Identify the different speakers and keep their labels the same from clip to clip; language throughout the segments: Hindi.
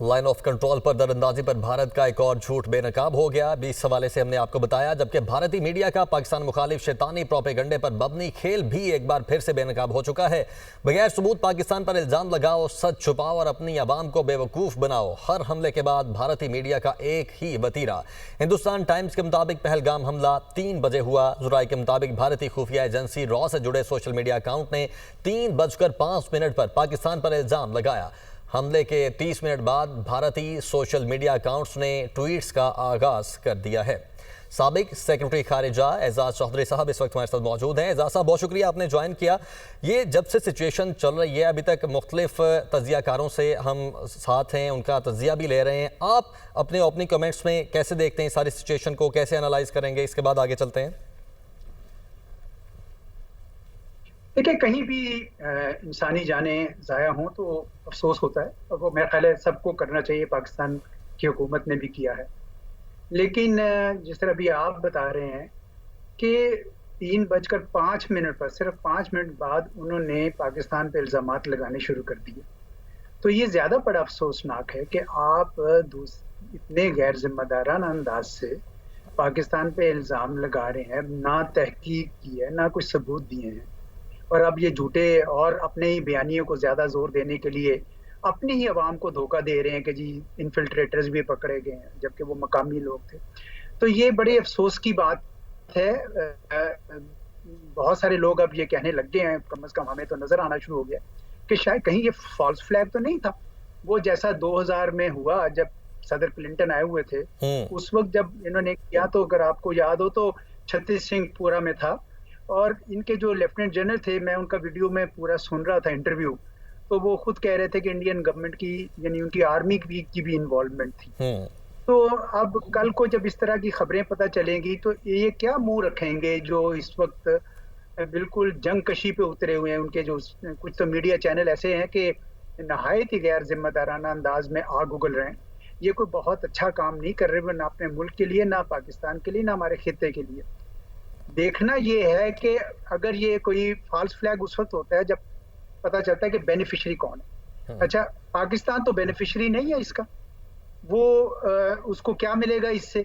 Speaker 1: लाइन ऑफ कंट्रोल पर दरअंदाजी पर भारत का एक और झूठ बेनकाब हो गया। 20 हवाले से हमने आपको बताया, जबकि भारतीय मीडिया का पाकिस्तान मुखालिफ शैतानी प्रोपेगंडे पर मबनी खेल भी एक बार फिर से बेनकाब हो चुका है। बगैर सबूत पाकिस्तान पर इल्जाम लगाओ, सच छुपाओ और अपनी आवाम को बेवकूफ़ बनाओ। हर हमले के बाद भारतीय मीडिया का एक ही वतीरा। हिंदुस्तान टाइम्स के मुताबिक पहलगाम हमला 3 बजे हुआ। जुराई के मुताबिक भारतीय खुफिया एजेंसी रॉ से जुड़े सोशल मीडिया अकाउंट ने 3:05 पर पाकिस्तान पर इल्जाम लगाया। हमले के 30 मिनट बाद भारतीय सोशल मीडिया अकाउंट्स ने ट्वीट्स का आगाज कर दिया है। साबिक सेक्रेटरी खारिजा एजाज चौधरी साहब इस वक्त हमारे साथ मौजूद हैं। एजाज साहब, बहुत शुक्रिया, आपने ज्वाइन किया। ये जब से सिचुएशन चल रही है, अभी तक मुख्तलिफ तजियाकारों से हम साथ हैं, उनका तजिया भी ले रहे हैं। आप अपने ओपनिंग कमेंट्स में कैसे देखते हैं सारी सिचुएशन को, कैसे एनालाइज करेंगे, इसके बाद आगे चलते हैं।
Speaker 2: देखिए, कहीं भी इंसानी जानें ज़ाया हों तो अफसोस होता है, और वो मेरा ख्याल है सबको करना चाहिए। पाकिस्तान की हुकूमत ने भी किया है। लेकिन जिस तरह अभी आप बता रहे हैं कि 3:05 पर, सिर्फ 5 मिनट बाद उन्होंने पाकिस्तान पे इल्ज़ामात लगाने शुरू कर दिए। तो ये ज़्यादा बड़ा अफसोसनाक है कि आप इतने गैर जिम्मेदाराना अंदाज से पाकिस्तान पे इल्ज़ाम लगा रहे हैं, ना तहकीक की है, ना कुछ सबूत दिए हैं, और अब ये झूठे और अपने ही बयानियों को ज़्यादा ज़ोर देने के लिए अपनी ही आवाम को धोखा दे रहे हैं कि जी इन्फिल्ट्रेटर्स भी पकड़े गए हैं, जबकि वो मकामी लोग थे। तो ये बड़े अफसोस की बात है। बहुत सारे लोग अब ये कहने लग गए हैं, कम से कम हमें तो नज़र आना शुरू हो गया कि शायद कहीं ये फॉल्स फ्लैग तो नहीं था। वो जैसा 2000 में हुआ जब सदर क्लिंटन आए हुए थे, उस वक्त जब इन्होंने किया, तो अगर आपको याद हो तो छत्तीस सिंहपुरा में था, और इनके जो लेफ्टिनेंट जनरल थे, मैं उनका वीडियो में पूरा सुन रहा था इंटरव्यू, तो वो खुद कह रहे थे कि इंडियन गवर्नमेंट की, यानी उनकी आर्मी की भी इन्वॉल्वमेंट थी। तो अब कल को जब इस तरह की खबरें पता चलेंगी तो ये क्या मुंह रखेंगे जो इस वक्त बिल्कुल जंग कशी पे उतरे हुए हैं। उनके जो कुछ तो मीडिया चैनल ऐसे हैं कि नहायत ही गैर जिम्मेदाराना अंदाज में आग उगल रहे हैं। ये कोई बहुत अच्छा काम नहीं कर रहे, ना अपने मुल्क के लिए, ना पाकिस्तान के लिए, ना हमारे खित्ते के लिए। देखना ये है कि अगर ये कोई फॉल्स फ्लैग उस वक्त होता है जब पता चलता है कि बेनिफिशियरी कौन है। अच्छा, पाकिस्तान तो बेनिफिशियरी नहीं है इसका। वो उसको क्या मिलेगा इससे?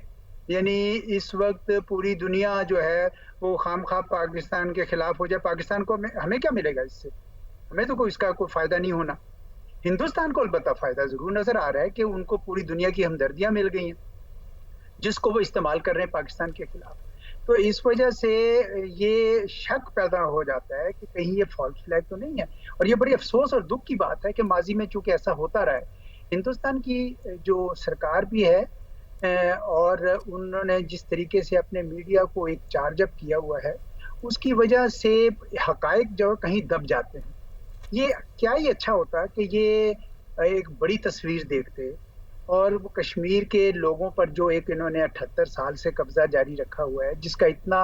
Speaker 2: यानी इस वक्त पूरी दुनिया जो है वो खामखा पाकिस्तान के खिलाफ हो जाए, पाकिस्तान को हमें क्या मिलेगा इससे? हमें तो कोई इसका कोई फायदा नहीं होना। हिंदुस्तान को अलबत्ता फायदा जरूर नजर आ रहा है कि उनको पूरी दुनिया की हमदर्दियां मिल गई हैं, जिसको वो इस्तेमाल कर रहे हैं पाकिस्तान के खिलाफ। तो इस वजह से ये शक पैदा हो जाता है कि कहीं ये फॉल्स फ्लैग तो नहीं है। और ये बड़ी अफसोस और दुख की बात है कि माजी में चूंकि ऐसा होता रहा है, हिंदुस्तान की जो सरकार भी है और उन्होंने जिस तरीके से अपने मीडिया को एक चार्ज अप किया हुआ है, उसकी वजह से हकायक जो कहीं दब जाते हैं। ये क्या ही अच्छा होता कि ये एक बड़ी तस्वीर देखते, और वो कश्मीर के लोगों पर जो एक इन्होंने 78 साल से कब्जा जारी रखा हुआ है, जिसका इतना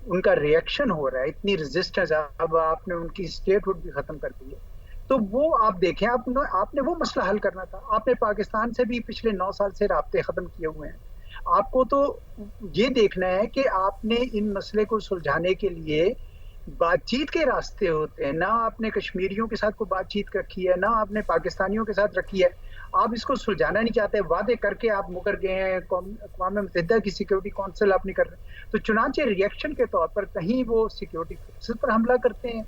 Speaker 2: उनका रिएक्शन हो रहा है, इतनी रेजिस्टेंस, अब आपने उनकी स्टेटहुड भी खत्म कर दी है। तो वो आप देखें, आपने वो मसला हल करना था। आपने पाकिस्तान से भी पिछले 9 साल से राब्ते खत्म किए हुए हैं। आपको तो ये देखना है कि आपने इन मसले को सुलझाने के लिए बातचीत के रास्ते होते हैं। ना आपने कश्मीरियों के साथ कोई बातचीत रखी है, ना आपने पाकिस्तानियों के साथ रखी है। आप इसको सुलझाना नहीं चाहते, वादे करके आप मुकर गए हैं। अक़वाम मुत्तहिदा की सिक्योरिटी काउंसिल आप नहीं कर रहे। तो चुनांचे रिएक्शन के तौर पर कहीं वो सिक्योरिटी फोर्सेस पर हमला करते हैं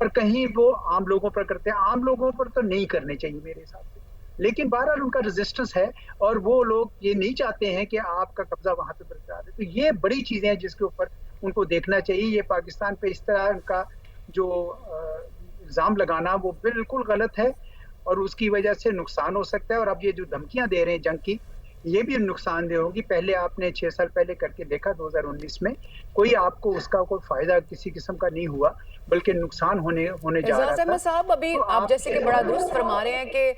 Speaker 2: और कहीं वो आम लोगों पर करते हैं। आम लोगों पर तो नहीं करने चाहिए मेरे हिसाब से, लेकिन बहरहाल उनका रेजिस्टेंस है और वो लोग ये नहीं चाहते हैं कि आपका कब्जा वहां पे बरकरार है। तो ये बड़ी चीजें हैं जिसके ऊपर उनको देखना चाहिए। ये पाकिस्तान पे इस तरह का जो इल्जाम लगाना वो बिल्कुल गलत है, और उसकी वजह से नुकसान हो सकता है। और अब ये जो धमकियां दे रहे हैं जंग की, ये भी नुकसानदेह होगी। पहले आपने 6 साल पहले करके देखा 2019 में, कोई आपको उसका कोई फायदा किसी किस्म का नहीं हुआ, बल्कि नुकसान होने जा रहा था।
Speaker 3: साहब, अभी तो आप जैसे कि बड़ा दुरुस्त फरमा रहे हैं कि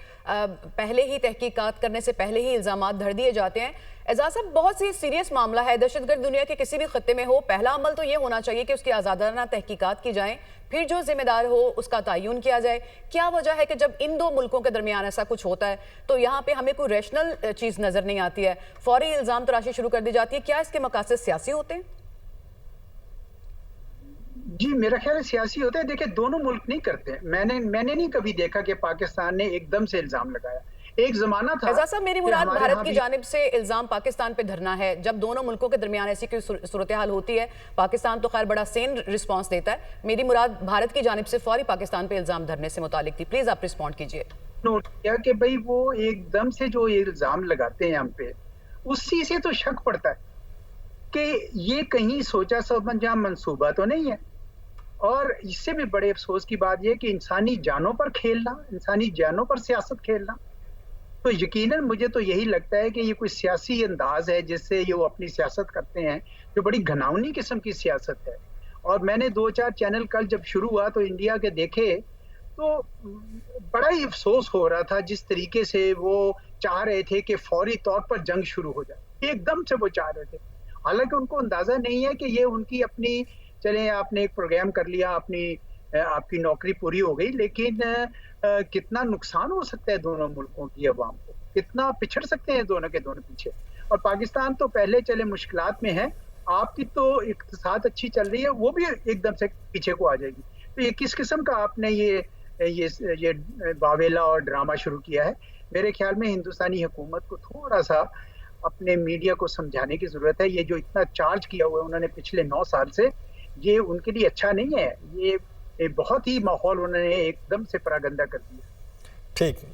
Speaker 3: पहले ही तहकीकात करने से पहले ही इल्जामात धर दिए जाते हैं। एजाज साहब, बहुत सी सीरियस मामला है, दहशतगर्द दुनिया के किसी भी खत्ते में हो, पहला अमल तो ये होना चाहिए कि उसकी आज़ादाना तहकीकात की जाए, फिर जो जिम्मेदार हो उसका तयन किया जाए। क्या वजह है कि जब इन दो मुल्कों के दरमियान ऐसा कुछ होता है तो यहाँ पे हमें कोई रैशनल चीज़ नजर नहीं आती है, फौरी इल्जाम तराशी शुरू कर दी जाती है? क्या इसके मकासद सियासी होते हैं?
Speaker 2: जी, मेरा ख्याल है सियासी होता है। देखिए, दोनों मुल्क नहीं करते। मैंने नहीं कभी देखा कि पाकिस्तान ने एकदम से इल्जाम लगाया। एक जमाना था।
Speaker 3: एजाज साहब, मेरी मुराद
Speaker 2: हमारे
Speaker 3: भारत
Speaker 2: यहाँ
Speaker 3: की
Speaker 2: भी
Speaker 3: जानिब से इल्जाम पाकिस्तान पे धरना है। जब दोनों मुल्कों के दरमियान ऐसी कोई सूरत हाल होती है, पाकिस्तान तो खैर बड़ा सेन रिस्पांस देता है। मेरी मुराद भारत की जानिब से फौरी पाकिस्तान पे इल्जाम धरने से मुतालिक थी। प्लीज आप रिस्पॉन्ड कीजिए।
Speaker 2: नोट किया कि भाई वो एकदम से जो इल्जाम लगाते हैं हम पे, उसी से तो शक पड़ता है कि ये कहीं सोचा समझा मंसूबा तो नहीं है। और इससे भी बड़े अफसोस की बात यह कि इंसानी जानों पर खेलना, इंसानी जानों पर सियासत खेलना, तो यकीनन मुझे तो यही लगता है कि ये कोई सियासी अंदाज है जिससे ये वो अपनी सियासत करते हैं, जो बड़ी घिनौनी किस्म की सियासत है। और मैंने 2-4 चैनल कल जब शुरू हुआ तो इंडिया के देखे, तो बड़ा ही अफसोस हो रहा था जिस तरीके से वो चाह रहे थे कि फौरी तौर पर जंग शुरू हो जाए, एकदम से वो चाह रहे थे। हालांकि उनको अंदाजा नहीं है कि ये उनकी अपनी, चले आपने एक प्रोग्राम कर लिया, अपनी आपकी नौकरी पूरी हो गई, लेकिन कितना नुकसान हो सकता है दोनों मुल्कों की अवाम को, कितना पिछड़ सकते हैं दोनों के दोनों पीछे। और पाकिस्तान तो पहले चले मुश्किलात में है, आपकी तो इक़्तिसाद अच्छी चल रही है, वो भी एकदम से पीछे को आ जाएगी। तो ये किस किस्म का आपने ये वावेला और ड्रामा शुरू किया है? मेरे ख्याल में हिंदुस्तानी हुकूमत को थोड़ा सा अपने मीडिया को समझाने की जरूरत है। ये जो इतना चार्ज किया हुआ है उन्होंने पिछले 9 साल से, ये उनके लिए अच्छा नहीं है। ये बहुत ही माहौल उन्होंने एकदम से परागंदा कर दिया।
Speaker 1: ठीक।